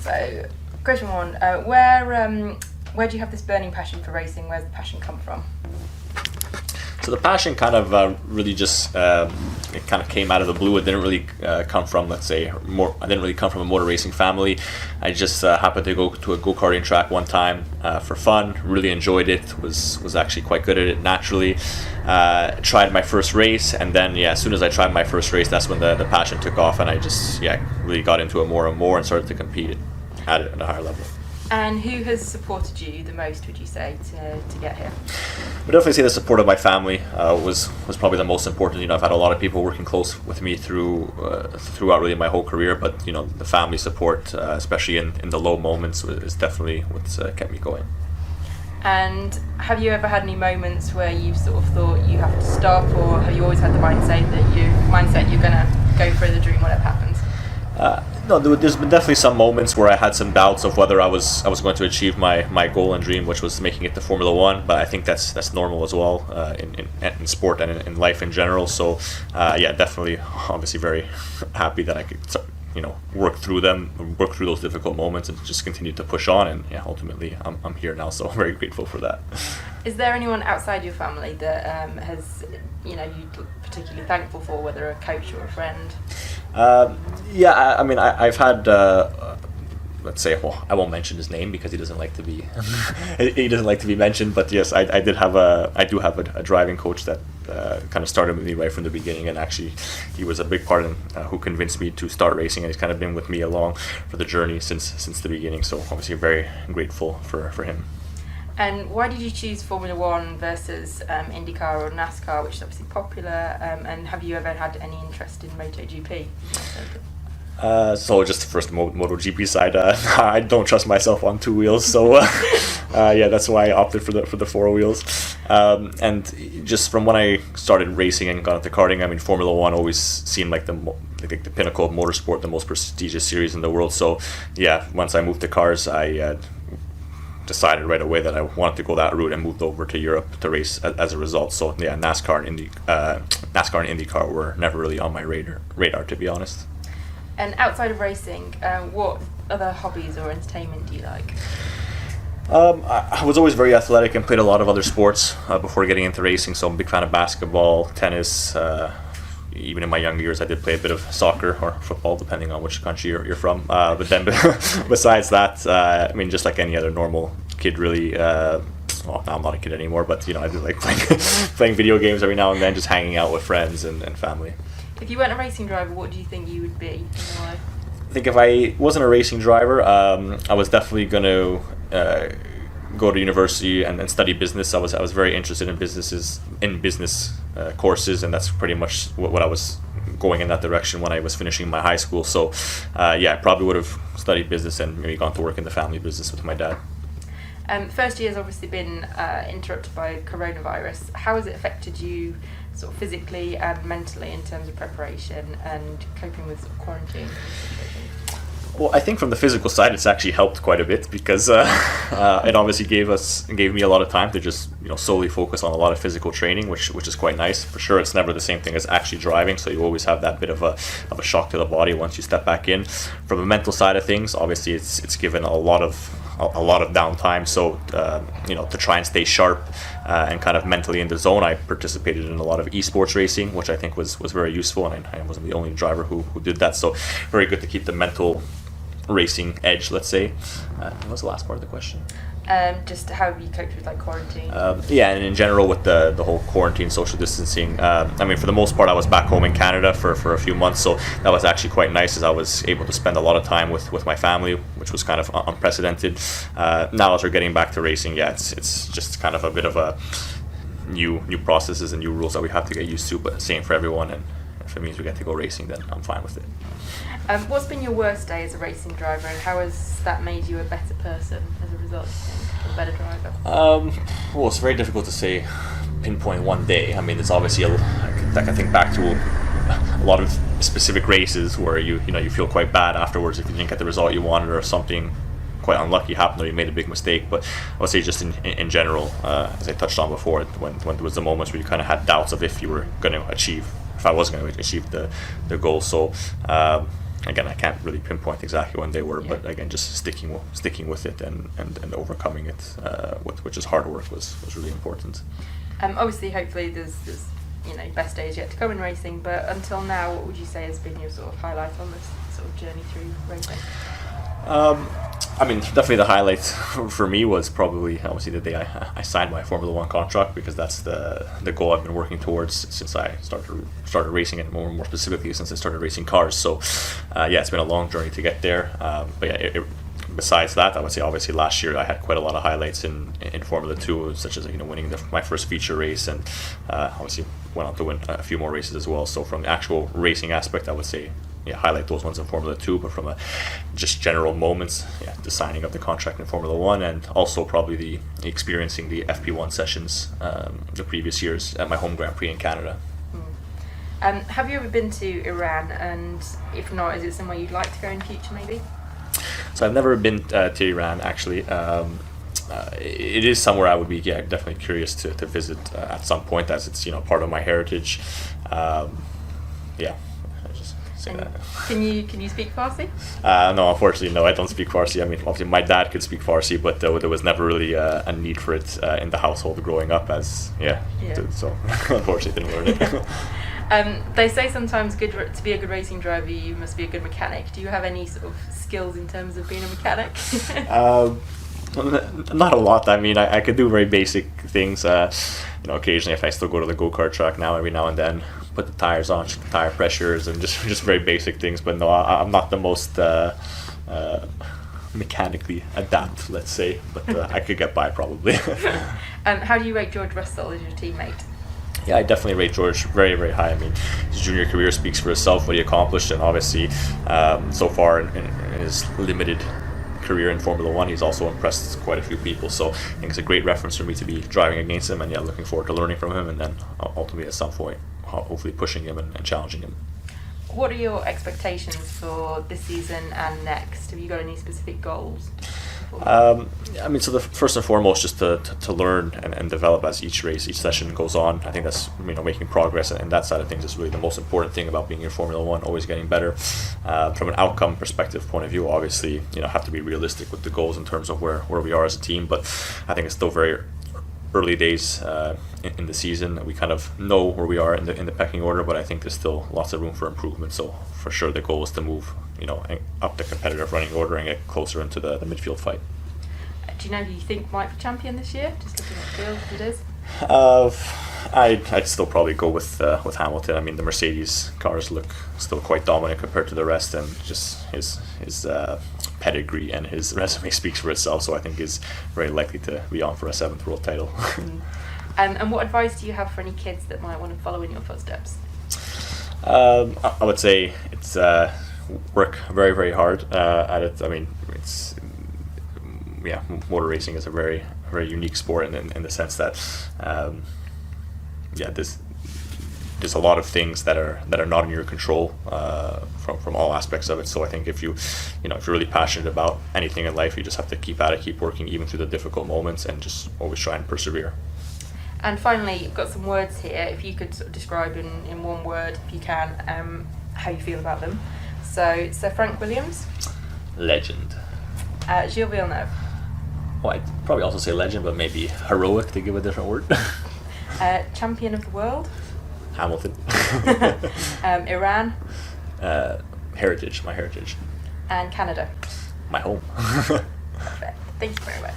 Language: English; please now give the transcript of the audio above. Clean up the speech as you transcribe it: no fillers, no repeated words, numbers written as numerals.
So, question one: where do you have this burning passion for racing? Where's the passion come from? So the passion kind of really just it kind of came out of the blue. It didn't really come from, let's say, I didn't really come from a motor racing family. I just happened to go to a go-karting track one time for fun. Really enjoyed it. Was actually quite good at it naturally. Tried my first race, and then as soon as I tried my first race, that's when the passion took off, and I just really got into it more and more and started to compete at it at a higher level. And who has supported you the most, would you say, to get here? I would definitely say the support of my family was probably the most important. I've had a lot of people working close with me throughout really my whole career, but the family support, especially in the low moments, is definitely what's kept me going. And have you ever had any moments where you've sort of thought you have to stop, or have you always had the mindset that you're going to go for the dream whatever happens? No, there's been definitely some moments where I had some doubts of whether I was going to achieve my goal and dream, which was making it to Formula One. But I think that's normal as well in sport and in life in general. So definitely, obviously, very happy that I could work through those difficult moments and just continue to push on. And ultimately, I'm here now, so I'm very grateful for that. Is there anyone outside your family that has you're particularly thankful for, whether a coach or a friend? I mean, I've had, let's say, I won't mention his name because he doesn't like to be mentioned. But yes, I do have a driving coach that kind of started with me right from the beginning, and actually, he was a big part in who convinced me to start racing, and he's kind of been with me along for the journey since the beginning. So obviously, very grateful for him. And why did you choose Formula One versus IndyCar or NASCAR, which is obviously popular? And have you ever had any interest in MotoGP? So just first MotoGP side, I don't trust myself on two wheels, so that's why I opted for the four wheels. And just from when I started racing and got into karting, I mean, Formula One always seemed like the pinnacle of motorsport, the most prestigious series in the world. So once I moved to cars, I decided right away that I wanted to go that route and moved over to Europe to race as a result. So NASCAR and IndyCar were never really on my radar, to be honest. And outside of racing, what other hobbies or entertainment do you like? I was always very athletic and played a lot of other sports before getting into racing. So I'm a big fan of basketball, tennis. Even in my younger years, I did play a bit of soccer or football, depending on which country you're from. But then, besides that, I mean, just like any other normal kid, really. Now I'm not a kid anymore, but I do like playing video games every now and then, just hanging out with friends and family. If you weren't a racing driver, what do you think you would be and why? I think if I wasn't a racing driver, I was definitely going to go to university and study business. I was very interested in business courses, and that's pretty much what I was going in that direction when I was finishing my high school. So I probably would have studied business and maybe gone to work in the family business with my dad. First year has obviously been interrupted by coronavirus. How has it affected you sort of physically and mentally in terms of preparation and coping with sort of quarantine situations? Well, I think from the physical side, it's actually helped quite a bit because it obviously gave me a lot of time to just solely focus on a lot of physical training, which is quite nice. For sure, it's never the same thing as actually driving, so you always have that bit of a shock to the body once you step back in. From the mental side of things, obviously it's given a lot of downtime. So to try and stay sharp and kind of mentally in the zone, I participated in a lot of esports racing, which I think was very useful, and I wasn't the only driver who did that. So very good to keep the mental racing edge, let's say. What was the last part of the question? Just how have you coped with quarantine? And in general with the whole quarantine, social distancing. I mean, for the most part, I was back home in Canada for a few months, so that was actually quite nice, as I was able to spend a lot of time with my family, which was kind of unprecedented. Now as we're getting back to racing, it's just kind of a bit of a new processes and new rules that we have to get used to, but same for everyone, and if it means we get to go racing, then I'm fine with it. What's been your worst day as a racing driver, and how has that made you a better person as a result, you think, a better driver? Well, it's very difficult to say, pinpoint one day. I mean, it's obviously I can think back to a lot of specific races where you feel quite bad afterwards if you didn't get the result you wanted, or something quite unlucky happened, or you made a big mistake. But I would say just in general, as I touched on before, when there was the moments where you kind of had doubts of if I was going to achieve the goal. So again, I can't really pinpoint exactly when they were, Yeah. but again, just sticking with it and overcoming it, with just hard work was really important. Obviously, hopefully, there's best days yet to come in racing. But until now, what would you say has been your sort of highlight on this sort of journey through racing? I mean, definitely the highlight for me was probably obviously the day I signed my Formula One contract, because that's the goal I've been working towards since I started racing, and more specifically since I started racing cars. So yeah, it's been a long journey to get there. But yeah, besides that, I would say obviously last year I had quite a lot of highlights in Formula 2, such as winning my first feature race, and obviously went on to win a few more races as well. So from the actual racing aspect, I would say, yeah, highlight those ones in Formula 2, but from a just general moments, yeah, the signing of the contract in Formula 1, and also probably the experiencing the FP1 sessions the previous years at my home Grand Prix in Canada. Have you ever been to Iran, and if not, is it somewhere you'd like to go in future maybe? So I've never been to Iran, actually. It is somewhere I would be definitely curious to visit at some point, as it's part of my heritage. Yeah. That. Can you speak Farsi? No, unfortunately, no. I don't speak Farsi. I mean, obviously, my dad could speak Farsi, but there was never really a need for it in the household growing up. So unfortunately, didn't learn it. They say sometimes to be a good racing driver, you must be a good mechanic. Do you have any sort of skills in terms of being a mechanic? Not a lot. I mean, I could do very basic things. Occasionally, if I still go to the go-kart track now, every now and then, put the tires on, check the tire pressures, and just very basic things. But no, I'm not the most mechanically adept, let's say. But I could get by probably. How do you rate George Russell as your teammate? Yeah, I definitely rate George very, very high. I mean, his junior career speaks for itself, what he accomplished, and obviously, so far in his limited career in Formula 1, he's also impressed quite a few people. So I think it's a great reference for me to be driving against him, and yeah, looking forward to learning from him, and then ultimately at some point, hopefully pushing him and challenging him. What are your expectations for this season and next? Have you got any specific goals? I mean, so the first and foremost, just to learn and develop as each session goes on. I think that's making progress, and that side of things is really the most important thing about being in Formula 1, always getting better. From an outcome perspective point of view, obviously, have to be realistic with the goals in terms of where we are as a team, but I think it's still very early days in the season. We kind of know where we are in the pecking order, but I think there's still lots of room for improvement. So for sure, the goal is to move, up the competitive running order and get closer into the midfield fight. Do you know who you think might be champion this year? Just looking at the field, as it is. I'd still probably go with Hamilton. I mean, the Mercedes cars look still quite dominant compared to the rest, and just his pedigree and his resume speaks for itself. So I think he's very likely to be on for a 7th world title. And what advice do you have for any kids that might want to follow in your footsteps? I would say it's work very, very hard at it. I mean, it's motor racing is a very, very unique sport in the sense that there's a lot of things that are not in your control from all aspects of it. So I think if you're really passionate about anything in life, you just have to keep at it, keep working even through the difficult moments, and just always try and persevere. And finally, you've got some words here. If you could sort of describe in one word, if you can, how you feel about them. So Frank Williams. Legend. Gilles Villeneuve. Well, I'd probably also say legend, but maybe heroic to give a different word. Champion of the world. Hamilton. Iran. Heritage, my heritage. And Canada. My home. Perfect. Thank you very much.